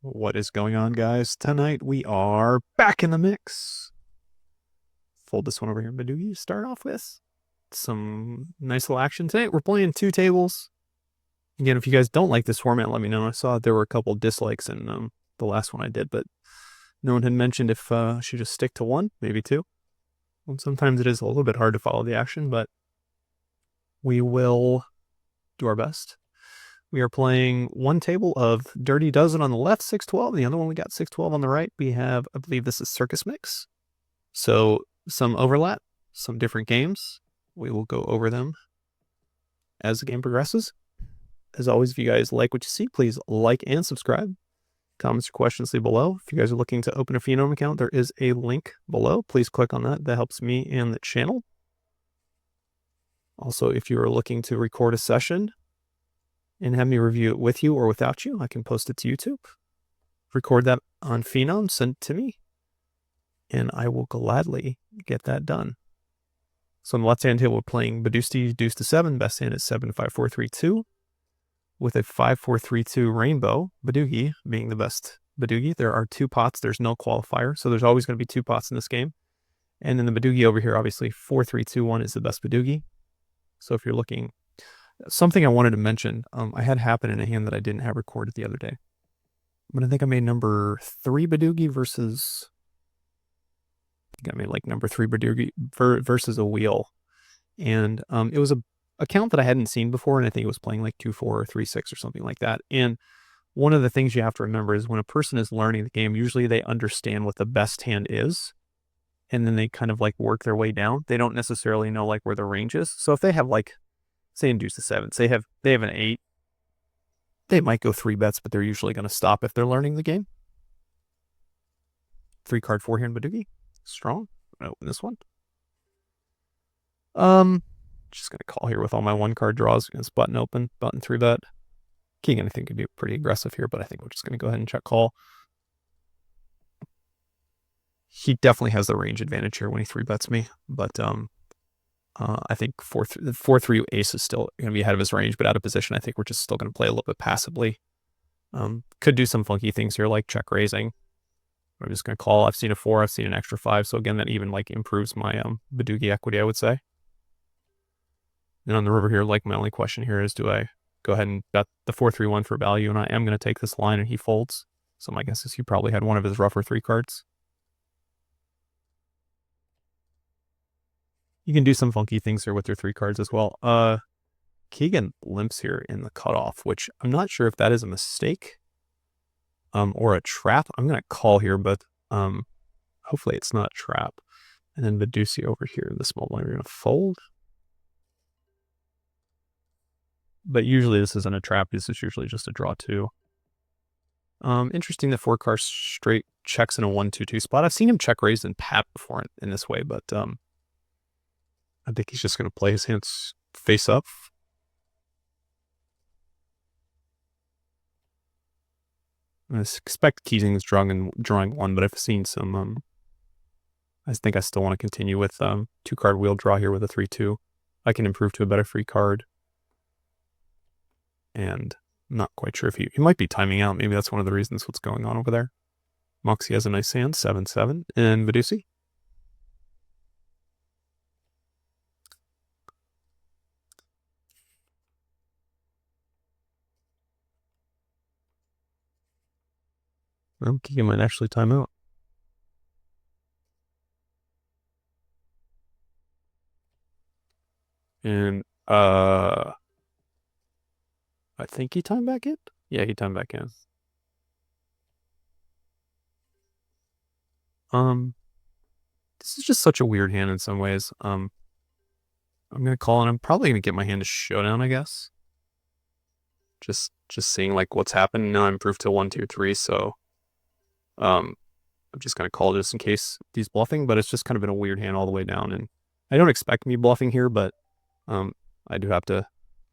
What is going on, guys? Tonight we are back in the mix. Fold this one over here, Badoogie. Start off with some nice little action today. We're playing 2 tables. Again, if you guys don't like this format, let me know. I saw there were a couple dislikes in the last one I did, but no one had mentioned if I should just stick to 1, maybe 2. And sometimes it is a little bit hard to follow the action, but we will do our best. We are playing 1 table of Dirty Dozen on the left, 612. The other one we got 612 on the right. We have, I believe this is Circus Mix. So some overlap, some different games. We will go over them as the game progresses. As always, if you guys like what you see, please like and subscribe. Comments or questions leave below. If you guys are looking to open a Phenom account, there is a link below. Please click on that. That helps me and the channel. Also, if you are looking to record a session and have me review it with you or without you, I can post it to YouTube. Record that on Phenom, send it to me, and I will gladly get that done. So on the left-hand table, we're playing Badoosti deuce to 7. Best hand is 7-5-4-3-2 with a 5-4-3-2 rainbow. Badoogie being the best Badoogie. There are 2 pots. There's no qualifier, so there's always going to be 2 pots in this game. And then the Badoogie over here, obviously 4-3-2-1 is the best Badoogie. So if you're looking, something I wanted to mention, I had happen in a hand that I didn't have recorded the other day. But I think I made number 3 Badoogie versus, I think I made like number 3 Badoogie versus a wheel. And it was a count that I hadn't seen before, and I think it was playing like 2-4 or 3-6 or something like that. And one of the things you have to remember is when a person is learning the game, usually they understand what the best hand is, and then they kind of like work their way down. They don't necessarily know like where the range is. So if they have like, say in deuce to 7, say they have an 8, they might go 3 bets, but they're usually going to stop if they're learning the game. 3 card forehand Badoogie, strong. I'm gonna open this one. Just gonna call here with all my 1 card draws against button open, button 3 bet. King, I think, could be pretty aggressive here, but I think we're just gonna go ahead and check call. He definitely has the range advantage here when he 3 bets me, but I think 4-3 ace is still going to be ahead of his range, but out of position, I think we're just still going to play a little bit passively. Could do some funky things here, like check raising. I'm just going to call. I've seen a 4, I've seen an extra 5, so again, that even like improves my Badoogie equity, I would say. And on the river here, like my only question here is, do I go ahead and bet the 4-3-1 for value? And I am going to take this line, and he folds. So my guess is he probably had one of his rougher 3 cards. You can do some funky things here with your 3 cards as well. Keegan limps here in the cutoff, which I'm not sure if that is a mistake or a trap. I'm going to call here, but hopefully it's not a trap. And then Badoosti over here in the small blind, we're going to fold. But usually this isn't a trap. This is usually just a draw 2. Interesting that 4 card straight checks in a 1-2-2 spot. I've seen him check raised and pat before in this way, but I think he's just going to play his hands face up. I expect Keating's drawing 1, but I've seen some. I think I still want to continue with 2 card wheel draw here with a 3-2. I can improve to a better free card. And I'm not quite sure if he might be timing out. Maybe that's one of the reasons what's going on over there. Moxie has a nice hand, 7-7, and Badoosti. Well, Keegan might actually time out. And I think he timed back in. Yeah, he timed back in. This is just such a weird hand in some ways. I'm gonna call, and I'm probably gonna get my hand to showdown, I guess. Just seeing like what's happened. Now I'm improved to 1-2-3, so I'm just gonna call just in case he's bluffing. But it's just kind of been a weird hand all the way down, and I don't expect me bluffing here, but I do have to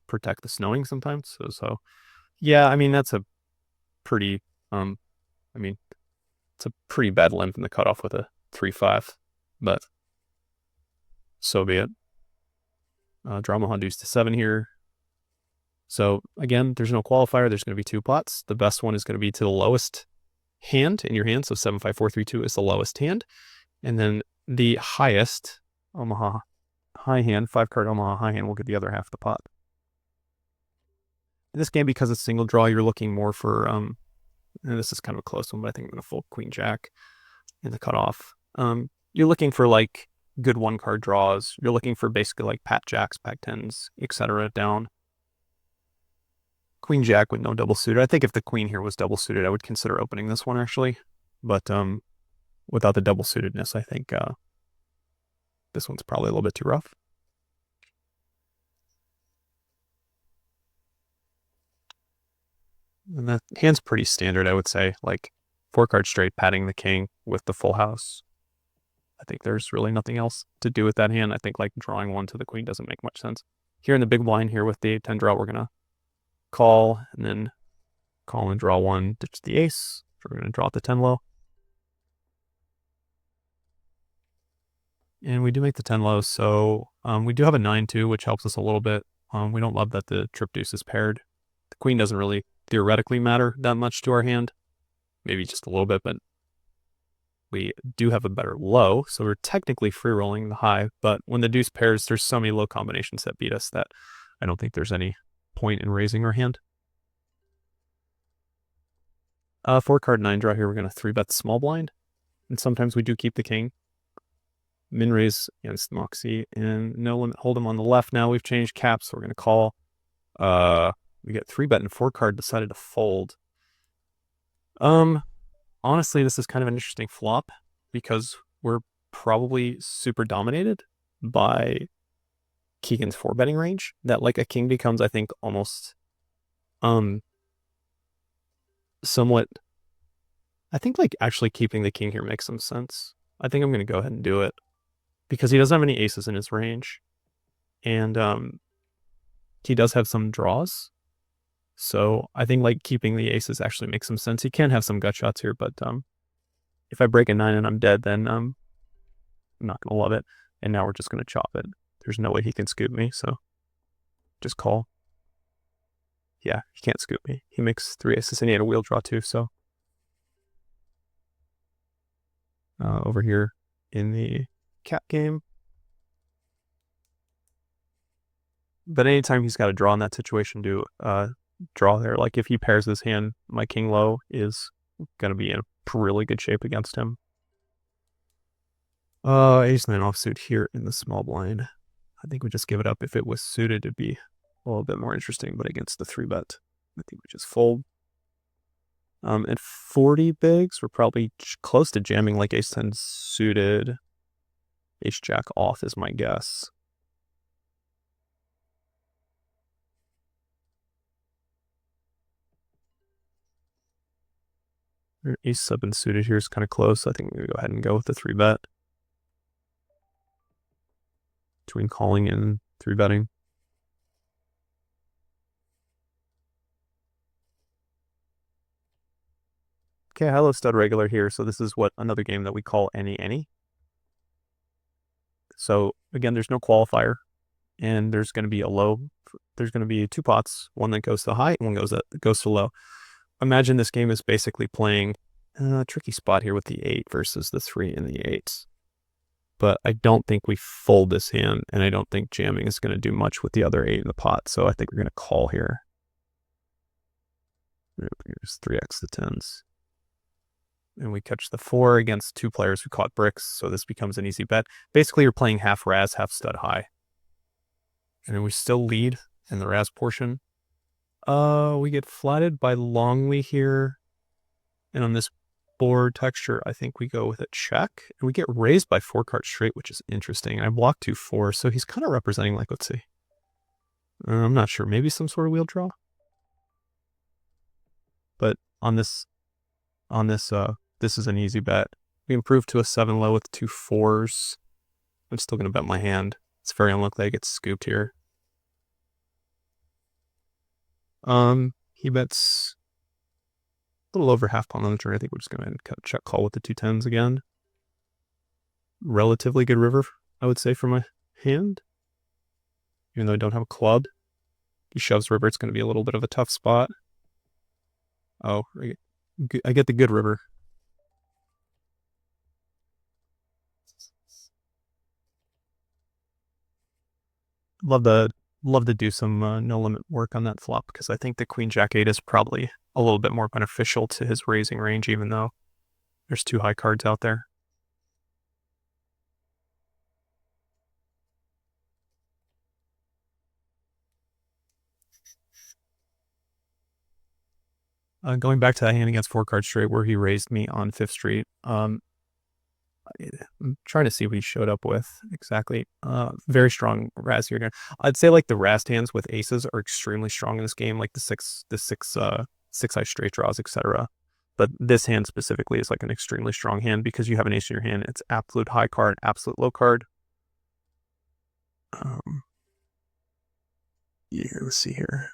protect the snowing sometimes. So yeah, I mean that's a pretty it's a pretty bad limp in the cutoff with a 3-5, but so be it. Drama deuce to 7 here. So again, there's no qualifier. There's going to be 2 pots. The best one is going to be to the lowest hand in your hand. So 75432 is the lowest hand. And then the highest Omaha high hand, 5-card Omaha high hand will get the other half of the pot. In this game, because it's single draw, you're looking more for, and this is kind of a close one, but I think I'm going to fold Queen Jack in the cutoff. You're looking for like good 1-card draws. You're looking for basically like Pat Jacks, Pack 10s, etc. down. Queen Jack with no double suited. I think if the Queen here was double suited, I would consider opening this one actually. But without the double suitedness, I think this one's probably a little bit too rough. And that hand's pretty standard, I would say. Like 4-card straight, patting the king with the full house. I think there's really nothing else to do with that hand. I think like drawing 1 to the queen doesn't make much sense. Here in the big blind here with the 10 draw, we're going to call and then call and draw 1, ditch the ace. So we're going to draw at the 10 low. And we do make the 10 low, so we do have a 9-2, which helps us a little bit. We don't love that the trip deuce is paired. The queen doesn't really theoretically matter that much to our hand. Maybe just a little bit, but we do have a better low, so we're technically free rolling the high, but when the deuce pairs, there's so many low combinations that beat us that I don't think there's any point in raising our hand. 4-card 9 draw here, we're going to 3-bet small blind, and sometimes we do keep the king. Min raise against Moxie, and no limit hold'em on the left. Now we've changed caps, so we're going to call. We get 3-bet and 4-card decided to fold. Honestly, this is kind of an interesting flop because we're probably super dominated by Keegan's 4-betting range. That like a king becomes, I think, almost somewhat. I think like actually keeping the king here makes some sense. I think I'm going to go ahead and do it because he doesn't have any aces in his range, and he does have some draws. So I think like keeping the aces actually makes some sense. He can have some gut shots here, but if I break a 9 and I'm dead, then I'm not going to love it. And now we're just going to chop it. There's no way he can scoop me, so just call. Yeah, he can't scoop me. He makes 3 aces and he had a wheel draw too, so. Over here in the cap game. But anytime he's got a draw in that situation to draw there, like if he pairs this hand, my king low is going to be in really good shape against him. Ace 9 offsuit here in the small blind. I think we just give it up. If it was suited, it'd be a little bit more interesting, but against the 3-bet, I think we just fold. At 40 bigs, we're probably close to jamming like ace 10 suited. Ace jack off is my guess. Ace 7 suited here is kind of close. I think we're going to go ahead and go with the 3-bet. Between calling and 3-betting. Okay, hello stud regular here. So this is what another game that we call any. So again, there's no qualifier, and there's going to be a low. There's going to be 2 pots, one that goes to high and one goes to low. Imagine this game is basically playing a tricky spot here with the 8 versus the 3 and the 8. But I don't think we fold this hand, and I don't think jamming is going to do much with the other 8 in the pot. So I think we're going to call here. Here's 3x the 10s. And we catch the 4 against 2 players who caught bricks, so this becomes an easy bet. Basically, you're playing half Raz, half stud high. And then we still lead in the Raz portion. We get flatted by Longley here. And on this board texture, I think we go with a check. And we get raised by 4-card straight, which is interesting. I block 2-4, so he's kind of representing, like, let's see. I'm not sure. Maybe some sort of wheel draw. But on this, this is an easy bet. We improve to a 7 low with 2 4s. I'm still going to bet my hand. It's very unlikely I get scooped here. He bets a little over half pawn on the turn. I think we're just going to check call with the 2 10s again. Relatively good river, I would say, for my hand. Even though I don't have a club. He shoves river, it's going to be a little bit of a tough spot. Oh, I get the good river. Love to do some no limit work on that flop because I think the Queen Jack 8 is probably a little bit more beneficial to his raising range, even though there's 2 high cards out there. Going back to that hand against 4 card straight where he raised me on 5th Street. I'm trying to see what he showed up with exactly. Very strong Raz here again. I'd say like the Raz hands with aces are extremely strong in this game, like the six high straight draws, etc. But this hand specifically is like an extremely strong hand because you have an ace in your hand. It's absolute high card, absolute low card. Yeah, let's see here.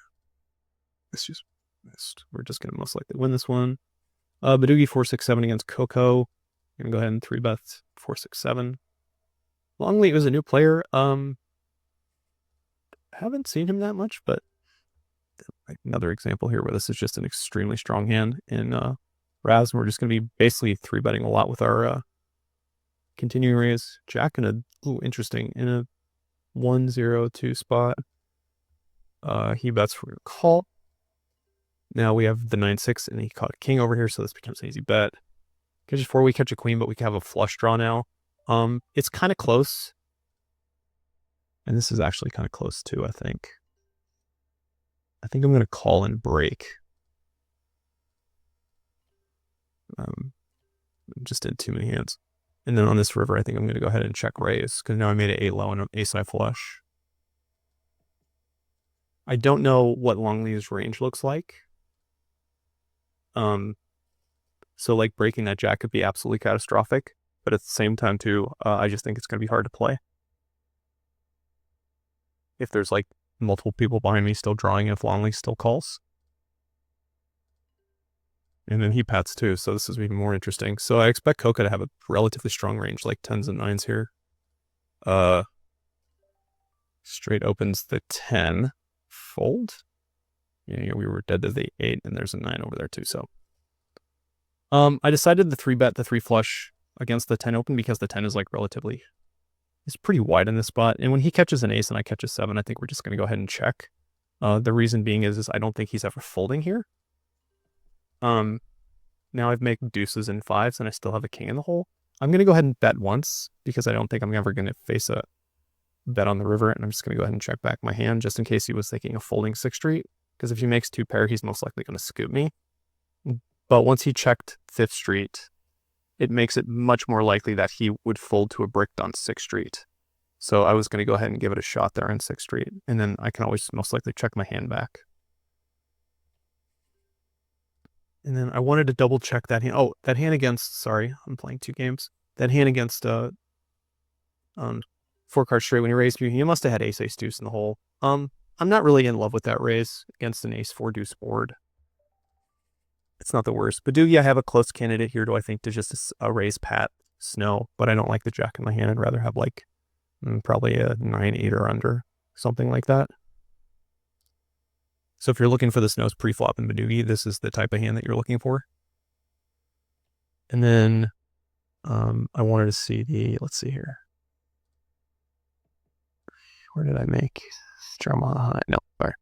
It's just missed. We're just gonna most likely win this one. Badugi 4-6-7 against Coco. I'm gonna go ahead and 3-bet 4-6-7. Longley was a new player. Haven't seen him that much, but another example here where this is just an extremely strong hand in Raz. We're just gonna be basically 3-betting a lot with our continuing raise. Jack in a interesting in a 1-0-2 spot. He bets for a call. Now we have the 9-6 and he caught a king over here, so this becomes an easy bet. Catches 4, we catch a queen, but we can have a flush draw now. It's kind of close. And this is actually kind of close too, I think. I think I'm going to call and break. Just did too many hands. And then on this river, I think I'm going to go ahead and check raise, because now I made it 8 low and an ace high flush. I don't know what Longley's range looks like. So like breaking that jack could be absolutely catastrophic, but at the same time too, I just think it's going to be hard to play. If there's like multiple people behind me still drawing, if Longley still calls. And then he pats too, so this is even more interesting. So I expect Coca to have a relatively strong range, like 10s and 9s here. Straight opens the 10. Fold. Yeah, we were dead to the 8, and there's a 9 over there too, so. I decided to 3-bet the 3 flush against the 10 open because the 10 is like relatively, it's pretty wide in this spot. And when he catches an ace and I catch a 7, I think we're just going to go ahead and check. The reason being is I don't think he's ever folding here. Now I've made deuces and 5s and I still have a king in the hole. I'm going to go ahead and bet once because I don't think I'm ever going to face a bet on the river, and I'm just going to go ahead and check back my hand just in case he was thinking of folding 6th Street, because if he makes 2 pair, he's most likely going to scoop me. But once he checked 5th Street, it makes it much more likely that he would fold to a brick on 6th Street. So I was going to go ahead and give it a shot there on 6th Street, and then I can always most likely check my hand back. And then I wanted to double check that hand. Oh, that hand against, sorry, I'm playing 2 games. That hand against 4-card straight when he raised me, he must have had ace deuce in the hole. I'm not really in love with that raise against an ace 4 deuce board. It's not the worst. But I have a close candidate here, do I think, to just a raise pat snow, but I don't like the jack in my hand. I'd rather have like probably a 9-8 or under, something like that. So if you're looking for the snows pre-flop in Badugi, this is the type of hand that you're looking for. And then I wanted to see the, let's see here. Where did I make drama high? No, sorry.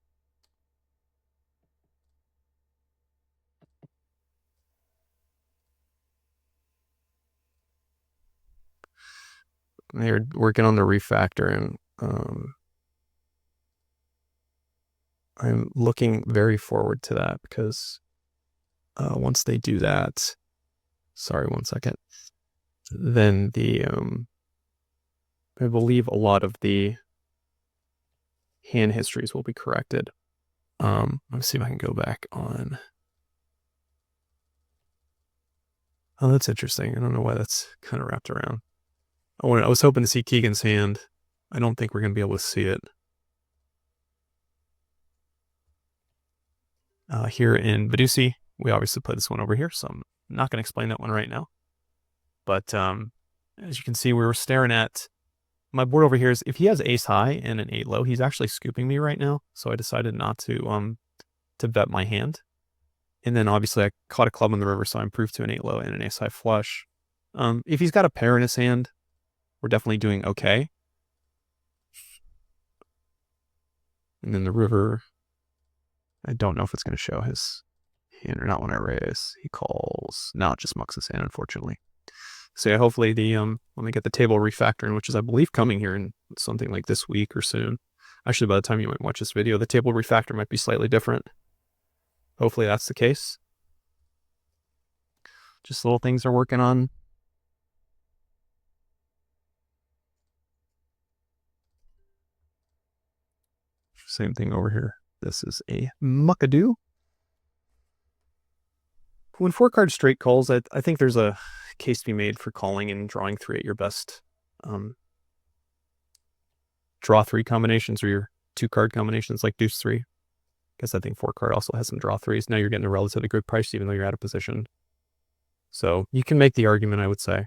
They're working on the refactor, and I'm looking very forward to that because once they do that, sorry, 1 second, then the I believe a lot of the hand histories will be corrected. Let's see if I can go back on. Oh, that's interesting. I don't know why that's kind of wrapped around. I was hoping to see Keegan's hand. I don't think we're going to be able to see it. Here in Badusi, we obviously play this one over here, so I'm not going to explain that one right now. But as you can see, we were staring at my board over here. Is if he has ace high and an 8 low, he's actually scooping me right now. So I decided not to bet my hand. And then obviously I caught a club on the river, so I improved to an 8 low and an ace high flush. If he's got a pair in his hand, we're definitely doing okay. And then the river, I don't know if it's going to show his hand or not when I raise. He calls. No, it just mucks his hand, unfortunately. So yeah, hopefully when we get the table refactoring, which is I believe coming here in something like this week or soon. Actually, by the time you might watch this video, the table refactor might be slightly different. Hopefully that's the case. Just little things are working on. Same thing over here. This is a muckadoo. When 4-card straight calls, I think there's a case to be made for calling and drawing 3 at your best. Draw 3 combinations or your 2-card combinations like deuce 3. Because I think 4-card also has some draw 3s. Now you're getting a relatively good price even though you're out of position. So you can make the argument, I would say.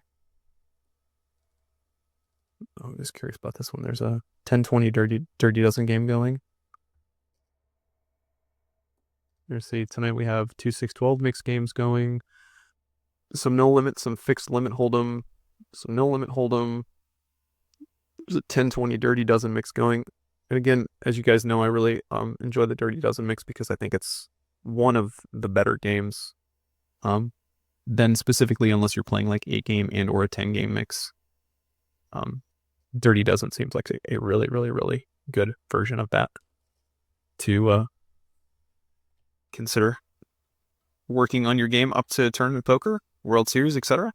Oh, I'm just curious about this one. There's a 10-20 dirty dozen game going. Let's see, tonight we have 2-6-12 mixed games going. Some no limit, some fixed limit hold'em, some no limit hold'em. There's a 10-20 dirty dozen mix going. And again, as you guys know, I really enjoy the dirty dozen mix because I think it's one of the better games. Then specifically, unless you're playing like 8-game and or a 10-game mix. Dirty dozen seems like a really, really, really good version of that to consider working on your game up to tournament poker, World Series, etc.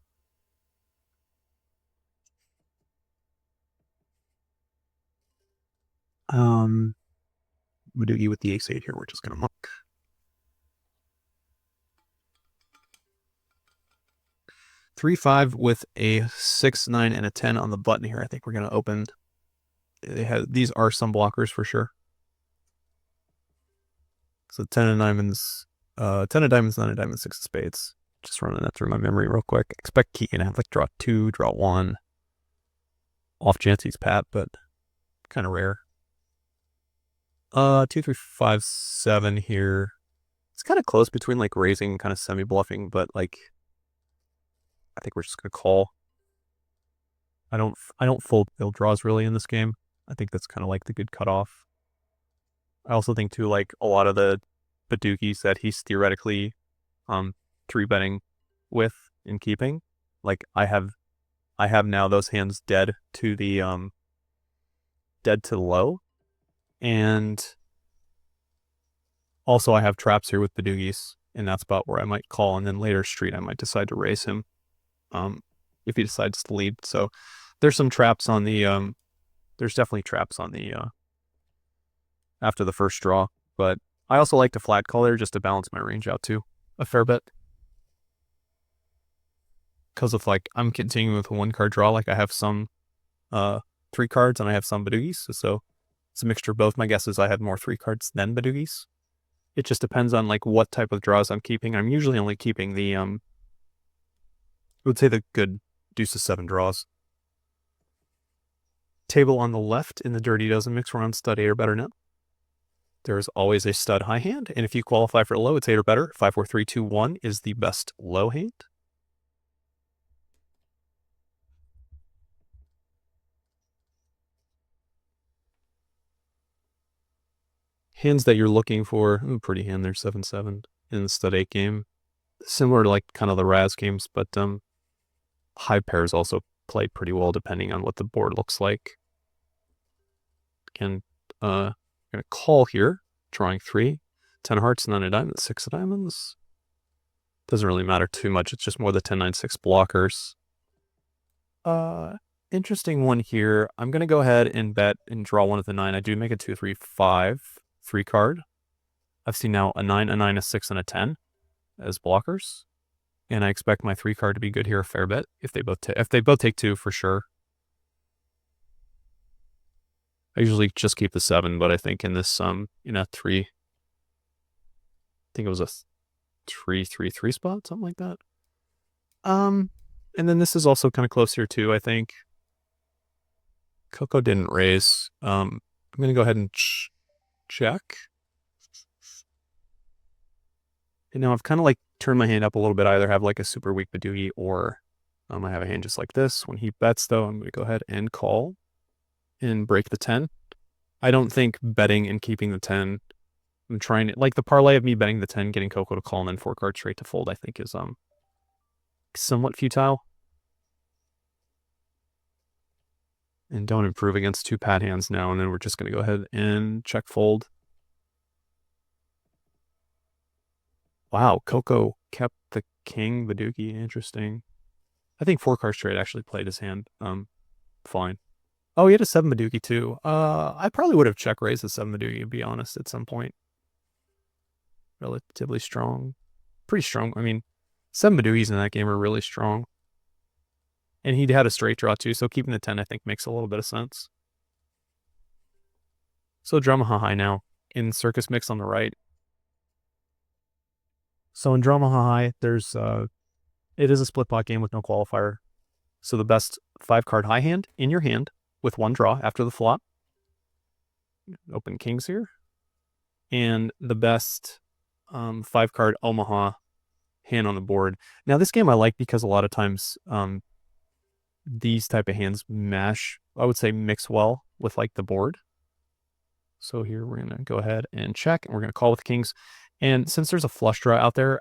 Madoogie with the ace-8 here. We're just going to muck. Three, 5 with a 6, 9, and a 10 on the button here. I think we're going to open. These are some blockers for sure. So 10 of diamonds, 10 of diamonds, 9 of diamonds, 6 of spades. Just running that through my memory real quick. Expect Keegan to have like draw 2, draw 1. Off Jancy's pat, but kind of rare. 2, 3, 5, 7 here. It's kind of close between like raising and kind of semi-bluffing, but like I think we're just gonna call. I don't fold bill draws really in this game. I think that's kind of like the good cutoff. I also think too, like a lot of the badoogies that he's theoretically 3-betting with in keeping, like I have now those hands dead to the low, and also I have traps here with badoogies in that spot where I might call, and then later street I might decide to raise him if he decides to lead. So there's some traps on the there's definitely traps on the after the first draw, but I also like to flat call there just to balance my range out too a fair bit. Because of like I'm continuing with a 1-card draw, like I have some 3 cards and I have some badoogies, so it's a mixture of both. My guess is I have more 3 cards than badoogies. It just depends on like what type of draws I'm keeping. I'm usually only keeping the I would say the good deuces 7 draws. Table on the left in the dirty dozen mix, we're on stud 8 or better now. There's always a stud high hand, and if you qualify for low, it's 8 or better. 5, 4, 3, 2, 1 is the best low hand. Hands that you're looking for, pretty hand there, 7-7 in the stud 8 game. Similar to like kind of the Raz games, but high pairs also play pretty well depending on what the board looks like. And I'm going to call here, drawing 3. 10 of hearts, 9 of diamonds, 6 of diamonds. Doesn't really matter too much. It's just more the 10, 9, 6 blockers. Interesting one here. I'm going to go ahead and bet and draw 1 of the 9. I do make a 2, 3, 5, 3 card. I've seen now a 9, a 6, and a 10 as blockers. And I expect my 3 card to be good here a fair bit if they both take 2 for sure. I usually just keep the 7, but I think in this in a 3, I think it was a 3-3-3 spot, something like that. And then this is also kind of close here too, I think. Coco didn't raise. I'm going to go ahead and check. And now I've kind of like turned my hand up a little bit. I either have like a super weak Badoogie or I have a hand just like this. When he bets though, I'm going to go ahead and call and break the 10. I don't think betting and keeping the 10, I'm trying to, like the parlay of me betting the 10, getting Coco to call and then 4 cards straight to fold, I think is somewhat futile. And don't improve against 2 pad hands now. And then we're just going to go ahead and check fold. Wow, Coco kept the king Badoogie. Interesting. I think 4 cards straight actually played his hand fine. Oh, he had a 7 Badoogie too. I probably would have check raised the 7 Badoogie, to be honest, at some point. Relatively strong. Pretty strong. I mean, 7 Badoogies in that game are really strong. And he had a straight draw too, so keeping the 10 I think makes a little bit of sense. So Drama High now in Circus mix on the right. So in Drama High, there's it is a split pot game with no qualifier. So the best 5 card high hand in your hand with 1 draw after the flop. Open kings here. And the best 5 card Omaha hand on the board. Now this game I like because a lot of times these type of hands mash, I would say mix well with like the board. So here we're going to go ahead and check, and we're going to call with kings. And since there's a flush draw out there,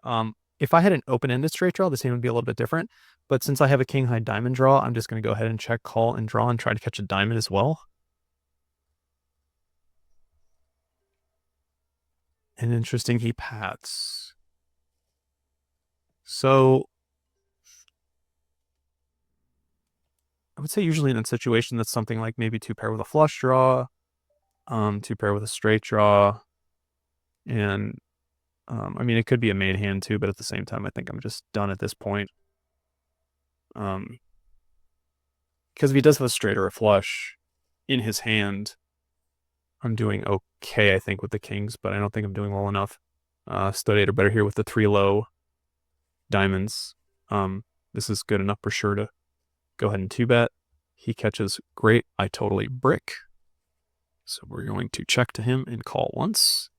if I had an open-ended straight draw, this hand would be a little bit different. But since I have a king high diamond draw, I'm just going to go ahead and check, call, and draw and try to catch a diamond as well. And interesting, he pats. So I would say usually in a situation that's something like maybe 2 pair with a flush draw, 2 pair with a straight draw, and I mean, it could be a made hand too, but at the same time, I think I'm just done at this point. Because if he does have a straight or a flush in his hand, I'm doing okay, I think, with the kings, but I don't think I'm doing well enough. Stud 8 or better here with the 3 low diamonds. This is good enough for sure to go ahead and 2-bet. He catches, great. I totally brick. So we're going to check to him and call once.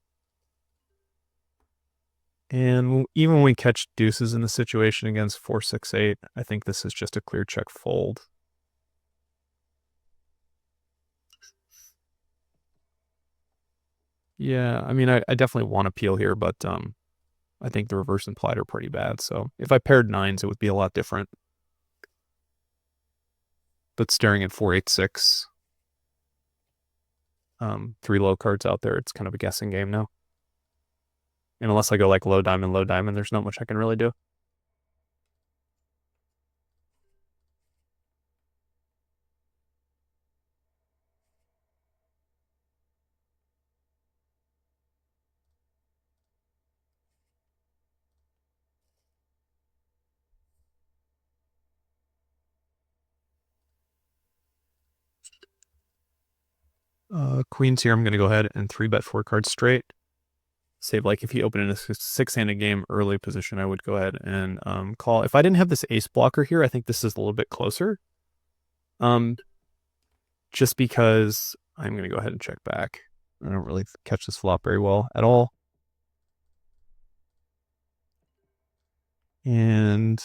And even when we catch deuces in the situation against 4, 6, 8, I think this is just a clear check fold. Yeah, I mean, I definitely want to peel here, but I think the reverse implied are pretty bad. So if I paired 9s, it would be a lot different. But staring at 4, 8, 6, 3 low cards out there, it's kind of a guessing game now. And unless I go like low diamond, there's not much I can really do. Queens here, I'm going to go ahead and 3-bet 4 cards straight. Save, like if you open in a 6-handed game early position, I would go ahead and call. If I didn't have this ace blocker here, I think this is a little bit closer. Just because I'm going to go ahead and check back. I don't really catch this flop very well at all. And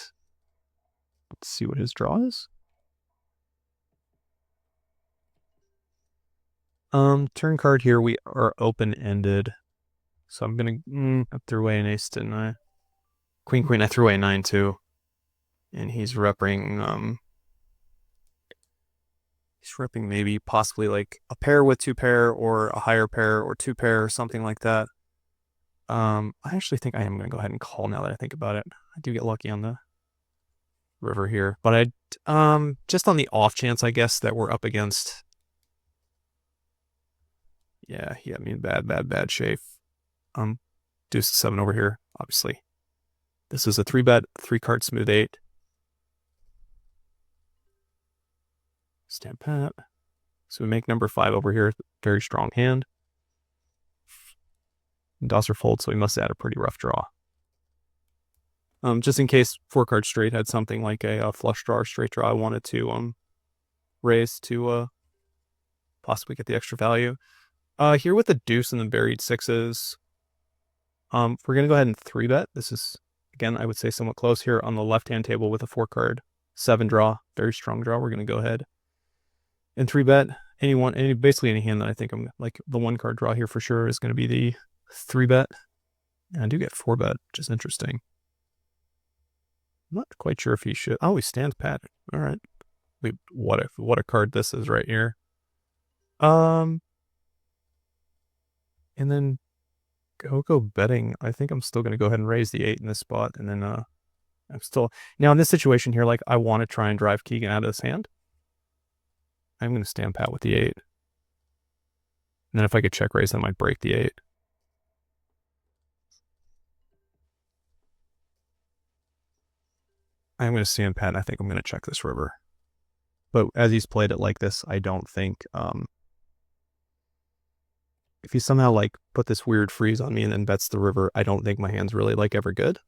let's see what his draw is. Turn card here, we are open-ended. So I'm going to, I threw away an ace, didn't I? Queen, I threw away a 9 too. And he's repping, maybe possibly like a pair with 2 pair or a higher pair or 2 pair or something like that. I actually think I am going to go ahead and call now that I think about it. I do get lucky on the river here, but I, just on the off chance, I guess, that we're up against. Yeah, he had me in bad shape. Deuce 7 over here, obviously. This is a 3-bet, 3 card smooth 8. Stand pat. So we make number 5 over here. Very strong hand. Dosser fold, so we must add a pretty rough draw. Just in case 4 card straight had something like a flush draw or straight draw, I wanted to raise to possibly get the extra value. Here with the deuce and the buried 6s, We're gonna go ahead and 3-bet. This is, again, I would say somewhat close here on the left-hand table with a 4-card 7 draw, very strong draw. We're gonna go ahead and 3-bet basically any hand that I think I'm like the 1-card draw here for sure is gonna be the 3-bet. And I do get 4-bet, which is interesting. I'm not quite sure if he should. Oh, he stands pat. All right. What a card this is right here. And then go betting. I think I'm still gonna go ahead and raise the 8 in this spot, and then I'm still now in this situation here. Like I want to try and drive Keegan out of his hand. I'm gonna stand pat with the 8. And then if I could check raise, I might break the 8. I'm going to stand pat, and I think I'm going to check this river. But as he's played it like this, I don't think, if he somehow like put this weird freeze on me and then bets the river, I don't think my hand's really like ever good.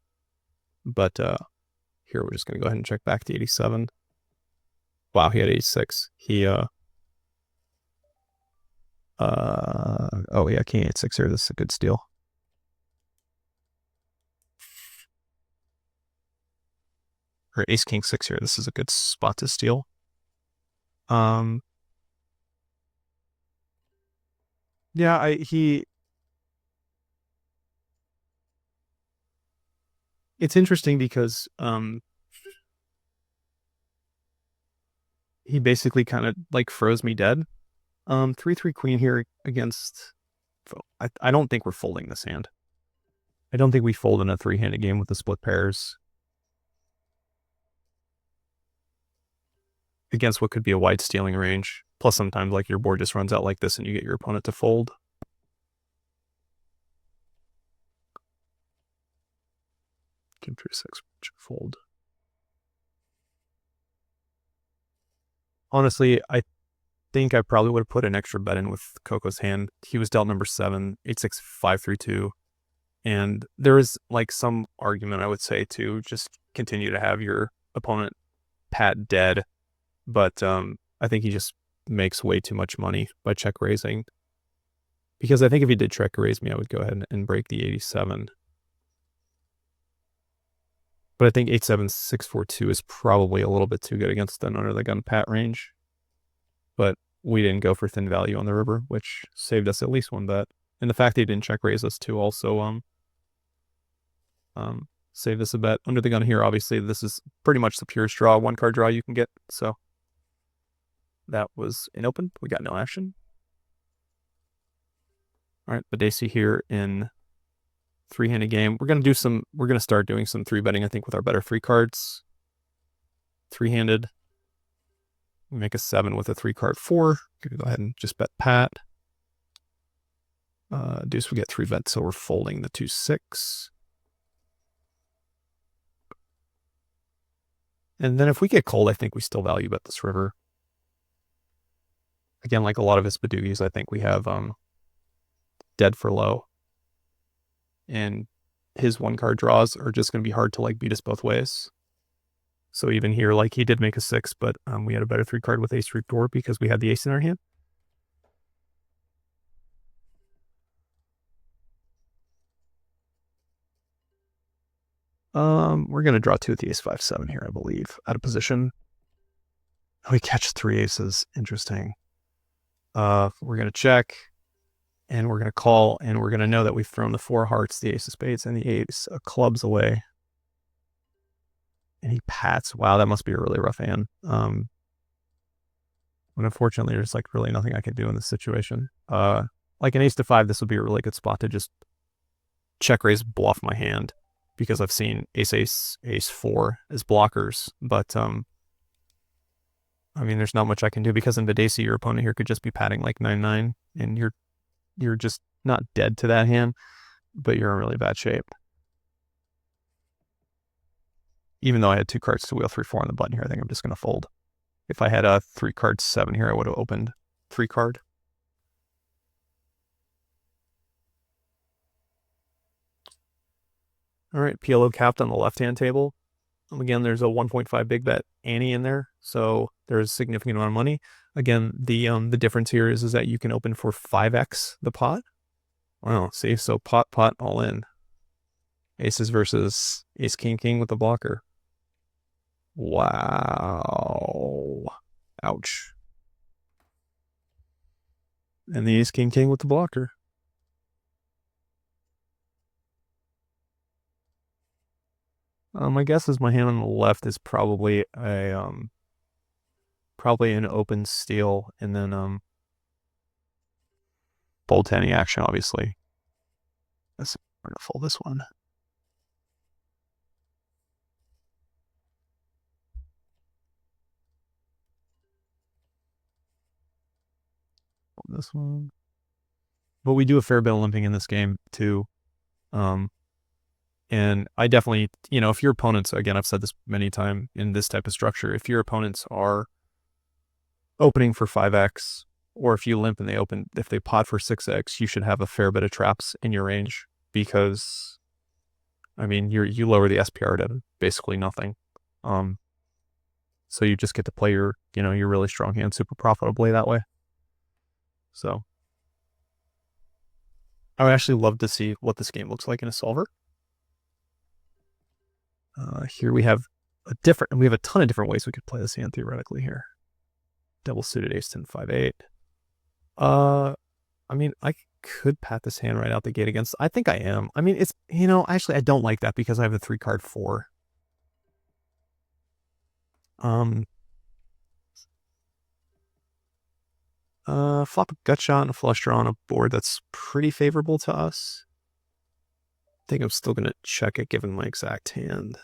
But here we're just going to go ahead and check back to 87. Wow, he had 86. He, oh yeah, king 8-6 here. This is a good steal. Or ace king 6 here. This is a good spot to steal. Yeah, it's interesting because he basically kind of like froze me dead. 3-3 queen here against, I don't think we're folding this hand. I don't think we fold in a 3-handed game with the split pairs against what could be a wide stealing range. Plus sometimes like your board just runs out like this and you get your opponent to fold. King 3-6 fold. Honestly, I think I probably would have put an extra bet in with Coco's hand. He was dealt number 7, 8-6, 5-3-2. And there is like some argument, I would say, to just continue to have your opponent pat dead. But I think he just makes way too much money by check raising. Because I think if he did check raise me, I would go ahead and break the 87. But I think 8-7, 6-4-2 is probably a little bit too good against an under the gun pat range. But we didn't go for thin value on the river, which saved us at least 1 bet. And the fact that he didn't check raise us too also saved us a bet. Under the gun here, obviously, this is pretty much the purest draw, 1-card draw you can get. So that was an open. We got no action. All right, Badesi here in 3-handed game. We're gonna start doing some 3-betting, I think, with our better 3 cards. 3-handed. We make a 7 with a 3-card 4. Go ahead and just bet pat. Deuce, we get 3 bets, so we're folding the 2-6. And then if we get cold, I think we still value bet this river. Again, like a lot of his Badugis, I think we have dead for low. And his 1-card draws are just going to be hard to like beat us both ways. So even here, like he did make a 6, but we had a better 3-card with ace 3-4 because we had the ace in our hand. We're going to draw 2 with the ace 5-7 here, I believe, out of position. We catch 3 aces. Interesting. We're going to check, and we're going to call, and we're going to know that we've thrown the 4 hearts, the ace of spades, and the ace of clubs away. And he pats. Wow, that must be a really rough hand. But unfortunately, there's like really nothing I can do in this situation. Like an ace to 5, this would be a really good spot to just check raise, bluff my hand, because I've seen ace, ace 4 as blockers. But I mean, there's not much I can do because in Badesi, your opponent here could just be patting like 9-9, and you're just not dead to that hand, but you're in really bad shape. Even though I had 2 cards to wheel 3-4 on the button here, I think I'm just going to fold. If I had a 3-card 7 here, I would have opened 3-card. All right, PLO capped on the left-hand table. Again, there's a 1.5 big bet ante in there, so there's a significant amount of money. Again, the difference here is that you can open for 5x the pot. Wow, see, so pot all in. Aces versus ace, king with a blocker. Wow. Ouch. And the ace, king with the blocker. My guess is my hand on the left is probably probably an open steal, and then fold to any action, obviously. Let's we're gonna fold this one. Fold this one. But we do a fair bit of limping in this game too. And I definitely, if your opponents, again, I've said this many times in this type of structure, if your opponents are opening for 5x, or if you limp and if they pot for 6x, you should have a fair bit of traps in your range, because, I mean, you lower the SPR to basically nothing. So you just get to play your really strong hand super profitably that way. So I would actually love to see what this game looks like in a solver. Here we have a ton of different ways we could play this hand theoretically here. Double suited ace 10 5 8. I mean, I could pat this hand right out the gate against. I think I am. I mean, it's actually I don't like that because I have a 3-card 4. Flop a gut shot and a flush draw on a board that's pretty favorable to us. I think I'm still gonna check it given my exact hand.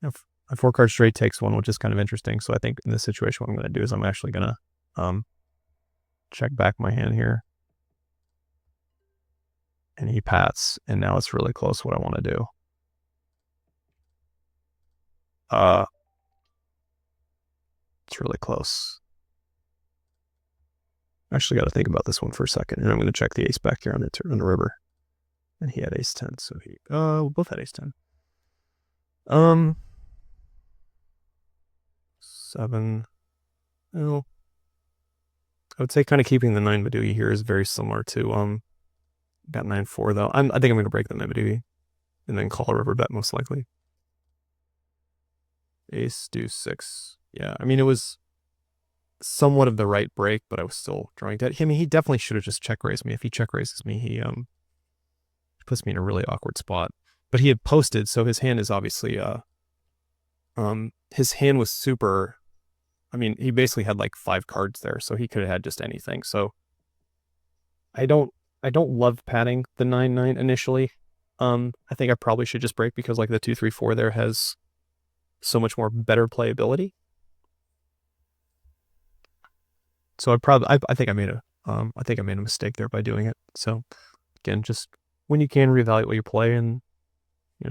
Now, a 4-card straight takes one, which is kind of interesting. So I think in this situation, what I'm gonna do is I'm actually gonna check back my hand here. And he pats, and now it's really close what I want to do. It's really close. I actually got to think about this one for a second, and I'm going to check the ace back here on the river. And he had ace 10, so we both had ace 10. 7. Well, I would say kind of keeping the 9 Badoogie here is very similar to got 9-4 though. I think I'm going to break the 9 Badoogie and then call a river bet most likely. Ace deuce 6. Yeah, I mean, it was somewhat of the right break, but I was still drawing dead. I mean, he definitely should have just check raised me. If he check raises me, he puts me in a really awkward spot. But he had posted, so his hand is obviously his hand was super. I mean, he basically had like 5 cards there, so he could have had just anything. So I don't love padding the 9-9 initially. I think I probably should just break because like the 2-3-4 there has so much more better playability. So I think I made a mistake there by doing it. So again, just when you can reevaluate what you play and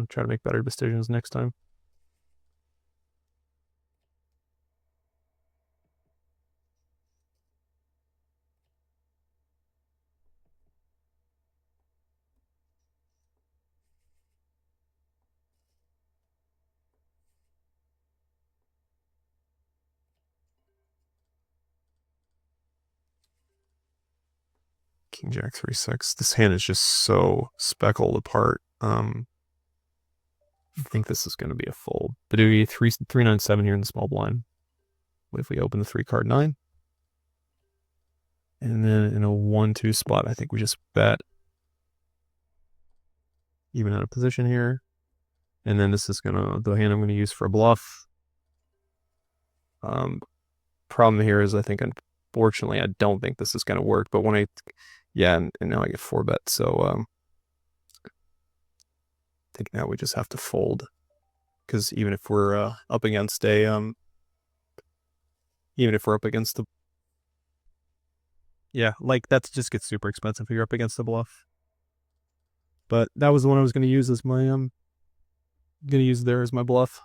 try to make better decisions next time. King Jack 3-6. This hand is just so speckled apart. I think this is going to be a fold. Badoogie 3-9-7 here in the small blind. What if we open the 3-card 9? And then in a 1-2 spot, I think we just bet. Even out of position here. And then this is the hand I'm going to use for a bluff. Problem here is I think, unfortunately, I don't think this is going to work. But when and now I get 4 bets. So I think now we just have to fold. Because even if we're up against the like that just gets super expensive if you're up against the bluff. But that was the one I was going to use as my there as my bluff.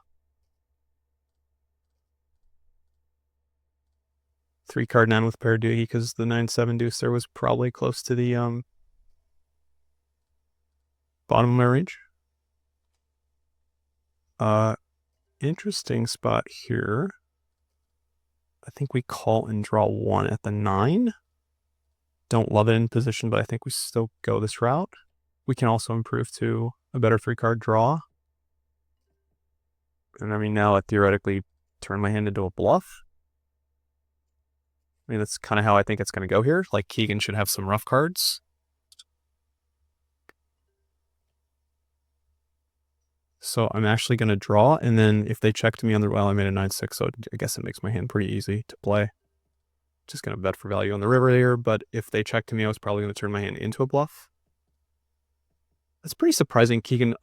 3-card 9 with pair doogie because the 9-7 deuce there was probably close to the bottom of my range. Interesting spot here. I think we call and draw 1 at the 9. Don't love it in position, but I think we still go this route. We can also improve to a better 3-card draw. And I mean, now I theoretically turn my hand into a bluff. I mean, that's kind of how I think it's going to go here. Like, Keegan should have some rough cards. So I'm actually going to draw, and then if they check to me on the, well, I made a 9-6, so I guess it makes my hand pretty easy to play. Just going to bet for value on the river here, but if they check to me, I was probably going to turn my hand into a bluff. That's pretty surprising. Keegan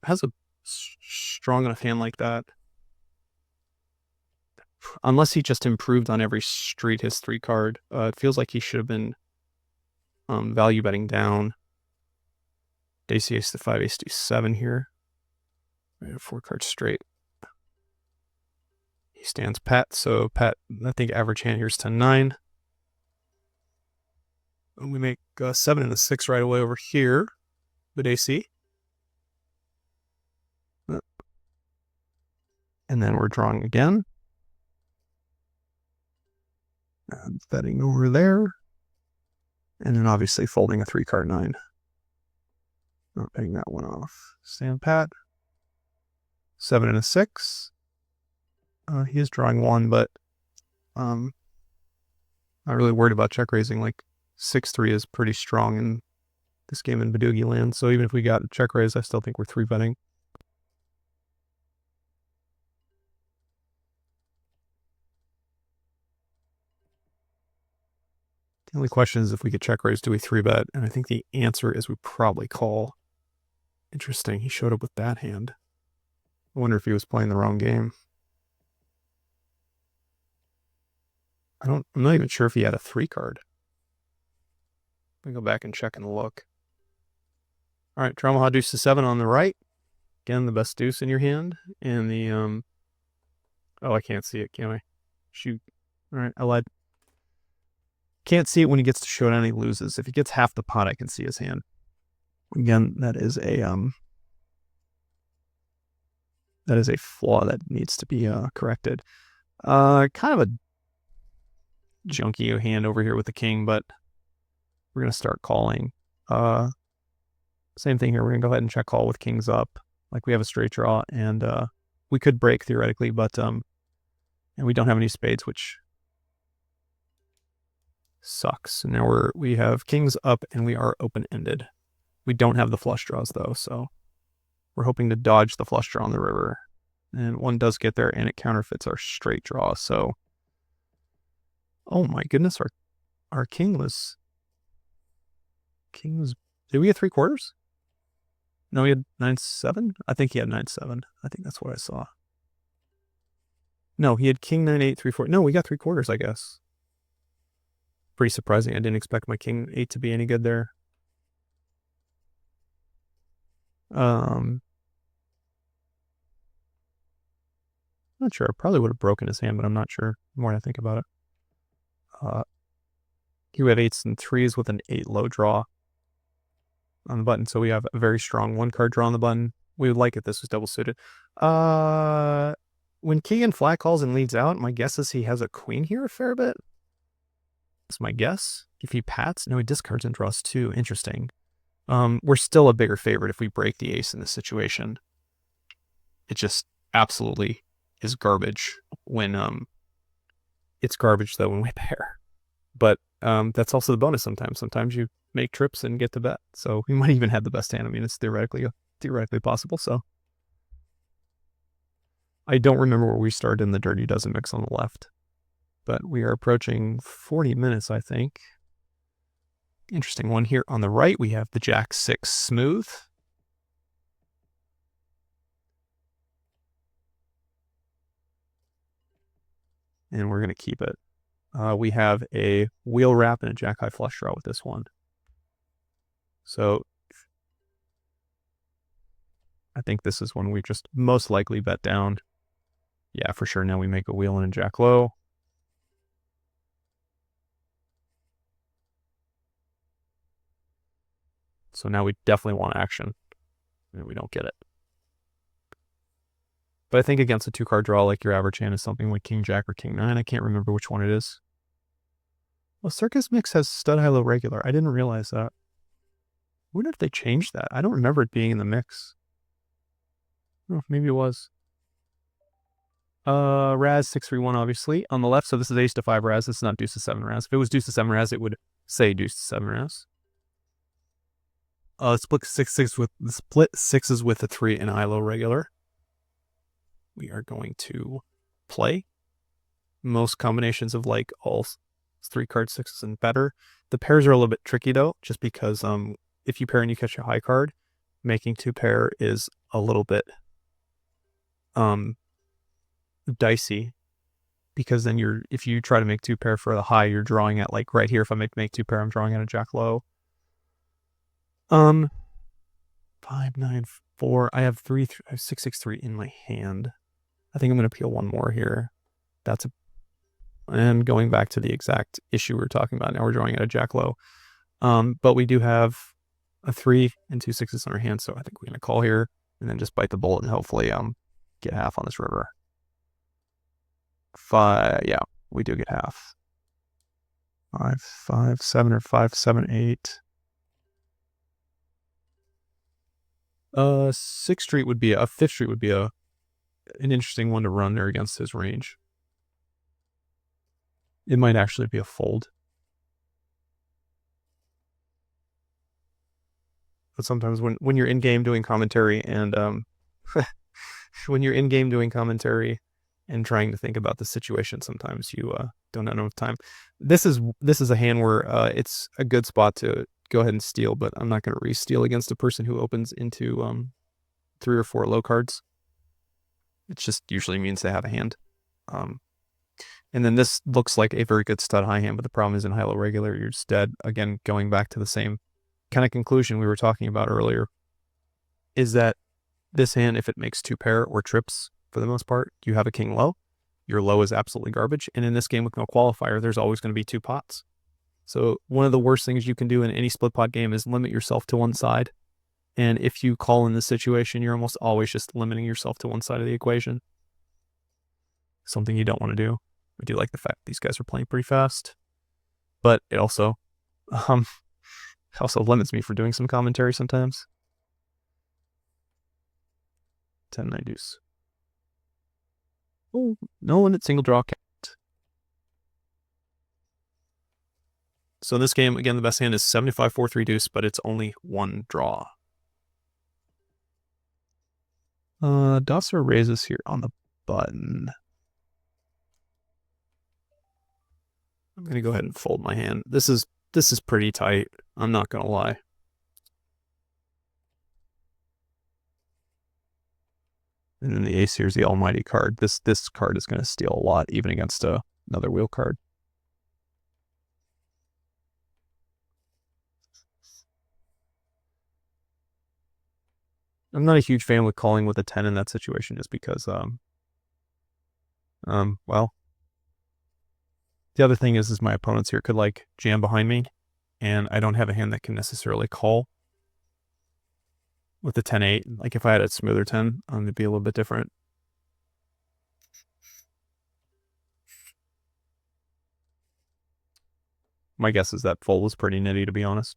has a strong enough hand like that. Unless he just improved on every street his 3-card. It feels like he should have been value betting down. Ace to 5, ace to 7 here. 4-card straight. He stands pat, so pat, I think average hand here is 10-9. And we make 7 and a 6 right away over here with AC. And then we're drawing again. And betting over there. And then obviously folding a 3-card 9. Not betting that one off. Stand pat. 7 and a 6. He is drawing 1, but not really worried about check raising. Like 6-3 is pretty strong in this game in Badoogie land. So even if we got a check raise, I still think we're 3-betting. The only question is if we get check raise, do we 3-bet? And I think the answer is we probably call. Interesting. He showed up with that hand. I wonder if he was playing the wrong game. I'm not even sure if he had a 3-card. Let me go back and check and look. All right, draw Maha deuce to 7 on the right. Again, the best deuce in your hand. And the, oh, I can't see it, can I? Shoot. All right, I lied. Can't see it when he gets to showdown, he loses. If he gets half the pot, I can see his hand. Again, that is a flaw that needs to be corrected. Kind of a junky hand over here with the king, but we're going to start calling. Same thing here. We're going to go ahead and check call with kings up. Like we have a straight draw, and we could break theoretically, but and we don't have any spades, which sucks. And now we have kings up, and we are open-ended. We don't have the flush draws though, so we're hoping to dodge the flush draw on the river. And one does get there, and it counterfeits our straight draw. So, oh my goodness, our king was. Did we get 3/4? No, he had 9-7. I think he had 9-7. I think that's what I saw. No, he had king 9-8 3/4. No, we got 3/4, I guess. Pretty surprising. I didn't expect my king 8 to be any good there. Not sure. I probably would have broken his hand, but I'm not sure the more I think about it. He would have 8s and 3s with an 8 low draw on the button. So we have a very strong 1-card draw on the button. We would like it. This was double suited. When Keegan flat calls and leads out, my guess is he has a queen here a fair bit. That's my guess. If he pats, no, he discards and draws 2. Interesting. We're still a bigger favorite if we break the ace in this situation. It just absolutely is garbage when it's garbage though when we pair. But that's also the bonus sometimes. Sometimes you make trips and get to bet. So we might even have the best hand. I mean, it's theoretically possible. So I don't remember where we started in the Dirty Dozen mix on the left, but we are approaching 40 minutes, I think. Interesting one here on the right. We have the Jack 6 smooth. And we're going to keep it. We have a wheel wrap and a Jack high flush draw with this one. So I think this is one we just most likely bet down. Yeah, for sure. Now we make a wheel and a Jack low. So now we definitely want action, and we don't get it. But I think against a 2-card draw, like your average hand is something like King Jack or King 9. I can't remember which one it is. Well, Circus mix has stud high low regular. I didn't realize that. I wonder if they changed that. I don't remember it being in the mix. Oh, maybe it was. Raz 631, obviously. On the left, so this is ace to 5 Raz. This is not deuce to 7 Raz. If it was deuce to 7 Raz, it would say deuce to 7 Raz. Split sixes with a 3 and high-low regular. We are going to play most combinations of like all 3-card sixes and better. The pairs are a little bit tricky though, just because if you pair and you catch a high card, making 2 pair is a little bit dicey, because then if you try to make 2 pair for the high, you're drawing at like right here. If I make 2 pair, I'm drawing at a jack low. 5 9 4. I have 6 6 3 in my hand. I think I'm going to peel one more here. And going back to the exact issue we were talking about, now we're drawing at a jack low. But we do have a 3 and 2 6s in our hand, so I think we're going to call here and then just bite the bullet and hopefully get half on this river. 5, yeah, we do get half. 5 5 7 or 5 7 8. 6th Street would be a 5th Street would be an interesting one to run there against his range. It might actually be a fold. But sometimes when you're in game doing commentary and when you're in game doing commentary and trying to think about the situation, sometimes you don't have enough time. This is a hand where it's a good spot to go ahead and steal, but I'm not going to re-steal against a person who opens into 3 or 4 low cards. It just usually means they have a hand. And then this looks like a very good stud high hand, but the problem is in high-low regular, you're just dead. Again, going back to the same kind of conclusion we were talking about earlier, is that this hand, if it makes 2 pair or trips, for the most part, you have a king low. Your low is absolutely garbage. And in this game with no qualifier, there's always going to be 2 pots. So one of the worst things you can do in any split pot game is limit yourself to one side. And if you call in this situation, you're almost always just limiting yourself to one side of the equation. Something you don't want to do. I do like the fact these guys are playing pretty fast, but it also limits me for doing some commentary sometimes. 10 9 deuce. Oh, no one at single draw count. So in this game, again, the best hand is 75 4 3 deuce, but it's only 1 draw. Dosser raises here on the button. I'm going to go ahead and fold my hand. This is pretty tight. I'm not going to lie. And then the ace here is the almighty card. This card is going to steal a lot, even against another wheel card. I'm not a huge fan with calling with a 10 in that situation, just because, well, the other thing is my opponents here could like jam behind me, and I don't have a hand that can necessarily call with the 10-8. Like if I had a smoother 10, it'd be a little bit different. My guess is that fold was pretty nitty, to be honest.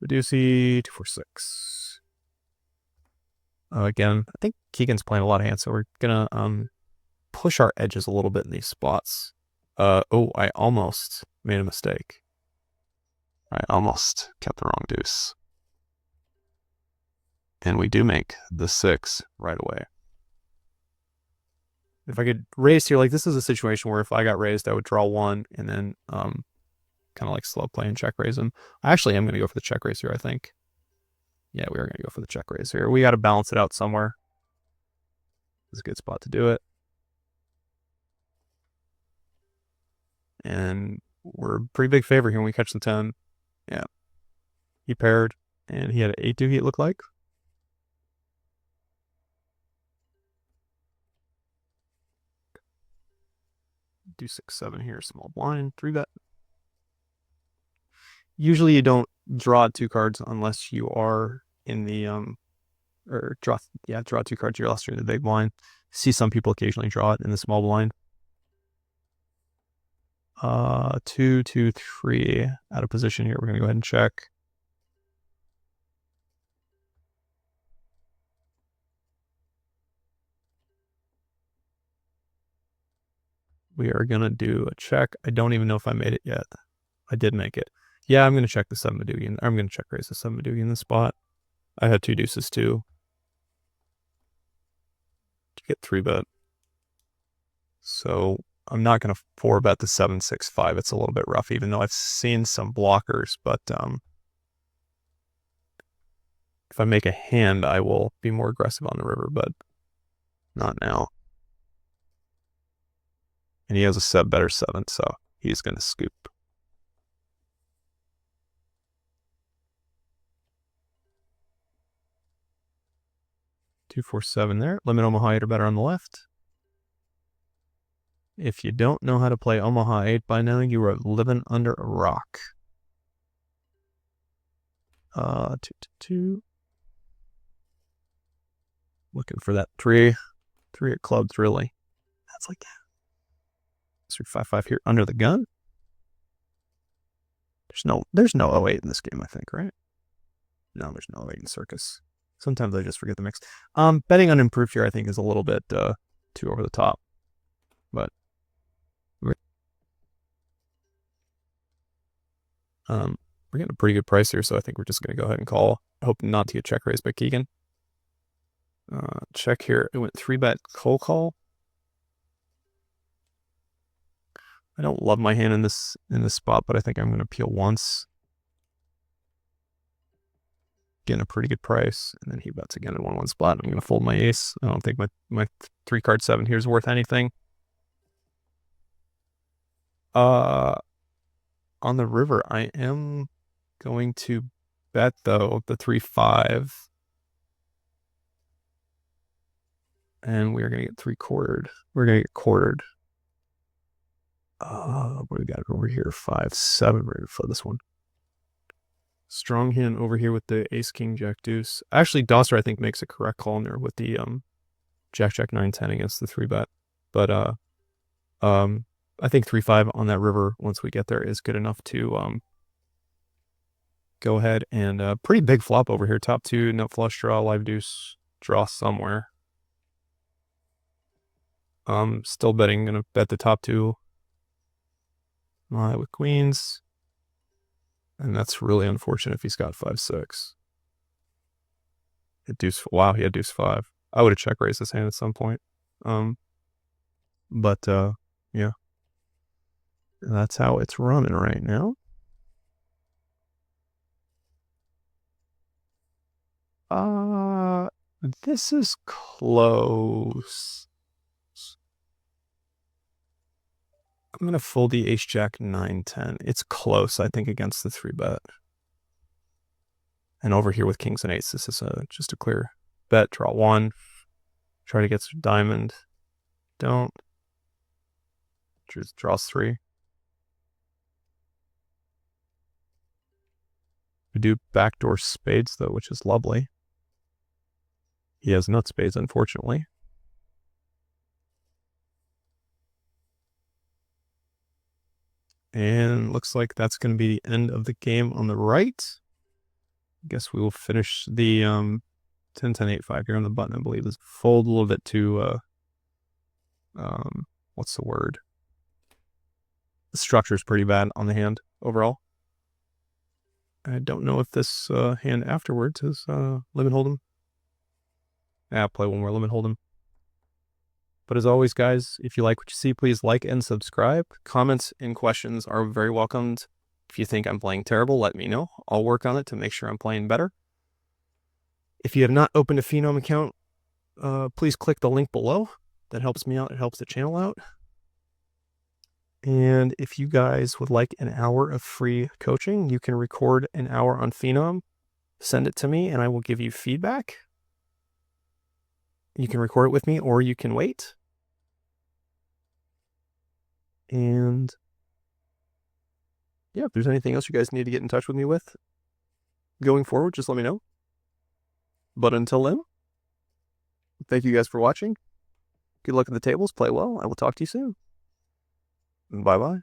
Reducey 2 4 6. Again, I think Keegan's playing a lot of hands, so we're gonna push our edges a little bit in these spots. Oh, I almost made a mistake. I almost kept the wrong deuce. And we do make the 6 right away. If I could raise here, like this is a situation where if I got raised, I would draw 1 and then kind of like slow play and check raise him. I actually am going to go for the check raise here, I think. Yeah, we are going to go for the check raise here. We got to balance it out somewhere. This is a good spot to do it. And we're a pretty big favor here when we catch the 10. Yeah. He paired, and he had an 8 doogie, it looked like. Do 6 7 here, small blind, 3-bet. Usually you don't draw 2 cards unless you are in the or draw 2 cards you're lost in the big blind. See some people occasionally draw it in the small blind. 2, 2, 3 out of position here. We're going to go ahead and check. We are going to do a check. I don't even know if I made it yet. I did make it. Yeah, I'm going to check the 7 Madugian. I'm going to check raise the 7 Madugian in the spot. I had 2 deuces too. To get 3-bet. So I'm not going to 4-bet the 7-6-5. It's a little bit rough, even though I've seen some blockers. But if I make a hand, I will be more aggressive on the river, but not now. And he has a better 7, so he's going to scoop. 2, 4, 7 there. Limit Omaha 8 or better on the left. If you don't know how to play Omaha 8 by now, you are living under a rock. 2, 2, 2. Looking for that 3. 3 at clubs, really. That's like 3, 5, 5 here under the gun. There's no 08 in this game, I think, right? No, there's no 08 in Circus. Sometimes I just forget the mix. Betting unimproved here, I think, is a little bit too over the top. But we're getting a pretty good price here, so I think we're just going to go ahead and call. I hope not to get check raised by Keegan. Check here. It went 3-bet cold call. I don't love my hand in this spot, but I think I'm going to peel once. Getting a pretty good price, and then he bets again in 1-1 spot. I'm going to fold my ace. I don't think my 3-card 7 here is worth anything. On the river, I am going to bet, though, the 3-5. And we are going to get 3-quartered. We're going to get quartered. What do we got over here? 5, 7. We're going to flip this one. Strong hand over here with the ace, king, jack, deuce. Actually, Dosser, I think, makes a correct call in there with the jack, jack, 9, 10 against the 3-bet. But I think 3-5 on that river once we get there is good enough to go ahead and pretty big flop over here. Top 2, nut flush draw, live deuce, draw somewhere. Still betting, gonna bet the top 2 with queens. And that's really unfortunate if he's got 5-6. Deuce, wow, he had deuce 5. I would have check raised this hand at some point. But yeah. That's how it's running right now. This is close. I'm going to fold the ace, jack, 9, 10. It's close, I think, against the 3-bet. And over here with kings and eights, this is just a clear bet. Draw 1. Try to get some diamond. Don't. Draws 3. We do backdoor spades, though, which is lovely. He has nut spades, unfortunately. And looks like that's going to be the end of the game on the right. I guess we will finish the 10, 10, 8, 5 here on the button, I believe. Let's fold a little bit to, what's the word? The structure is pretty bad on the hand overall. I don't know if this hand afterwards is limit hold'em. Yeah, play one more limit hold'em. But as always, guys, if you like what you see, please like and subscribe. Comments and questions are very welcomed. If you think I'm playing terrible, let me know. I'll work on it to make sure I'm playing better. If you have not opened a Phenom account, please click the link below. That helps me out. It helps the channel out. And if you guys would like an hour of free coaching, you can record an hour on Phenom, send it to me, and I will give you feedback. You can record it with me, or you can wait. And yeah, if there's anything else you guys need to get in touch with me with going forward, just let me know. But until then, thank you guys for watching. Good luck at the tables. Play well. I will talk to you soon. Bye-bye.